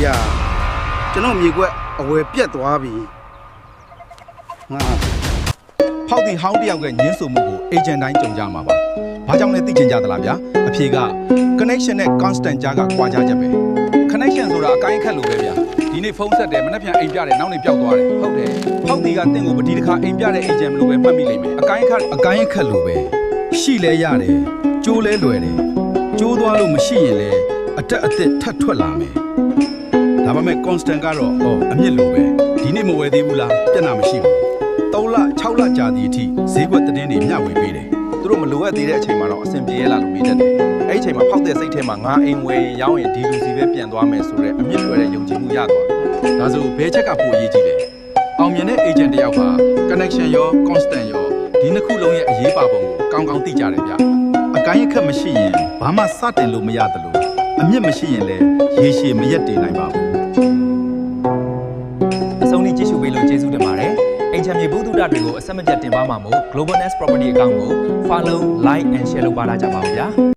ဗျာကျွန်တော်မြေကွက်အဝယ်ပြတ်သွားပြီငါဖောက်တီဟောင်းတယောက်ကညင်းဆိုမှုကို agent တိုင်းကြုံကြမှာပါ။ဘာကြောင့်လဲသိချင်ကြသလားဗျာ။အဖြေက connection နဲ့ constant ကြားကကွာခြားချက်ပဲ connection ဆိုတာအကိုင်းခက်လို့ပဲဗျာ။ဒီနေ့ဖုန်းဆက်တယ်မနှက်ပြန်အိမ်ပြတယ်နောက်နေ့ပျောက်သွားတယ်ဟုတ်တယ်။ဖောက်တီကတင့်ကိုပတိတစ်ခါအိမ်ပြတဲ့ agent လို့ပဲမှတ်မိလိမ့်မယ်။အကိုင်းခက်လို့ပဲရှိလဲရတယ်ကျိုးလဲလွယ်တယ်ကျိုးသွားလို့မရှိရင်လဲအတက်အသစ်ထပ်ထွက်လာမယ်။ဒါပေမဲ့ constant ကတော့အမြင့်လို့ပဲဒီနေ့မဝယ်သေးဘူးလားပြဿနာမရှိဘူး3လ6လကြာသည့်အထိဈေးကွက်သတင်းတွေမျှဝေပေးတယ်သူတို့မလိုအပ်သေးတဲ့အချိန်မှာတော့အဆင်ပြေရလာလို့မေးတတ်တယ်အဲ့ဒီအချိန်မှာဖောက်တဲ့စိတ်ထဲမှာငါအိမ်ဝယ်ရင်ရောင်းရင်ဒီလူစီပဲပြန်သွားမယ်ဆိုတော့အမြင့်လွယ်တဲ့ယုံကြည်မှုရသွားတယ်ဒါဆိုဘဲချက်ကပိုအရေးကြီးတယ်အောင်မြင်တဲ့ agent တယောက်က connection ရော constant ရောဒီနှစ်ခုလုံးရဲ့အရေးပါပုံကိုကောင်းကောင်းသိကြတယ်ဗျအကိုင်းအခက်မရှိရင်ဘာမှစတင်လို့မရတယ်လို့အမြင့်မရှိရင်လည်းရေရှည်မရက်တည်နိုင်ပါဘူးအဆုံးထိကြည့်ရှုပေးလို့ကျေးဇူးတင်ပါတယ်အိမ်ချမ်းမြေဘုဒ္ဓတွေကိုအဆက်မပြတ်တင်ပါမှာမို့ Global Nest Property account ကို follow, like and share လုပ်ပါကြပါဦးဗျာ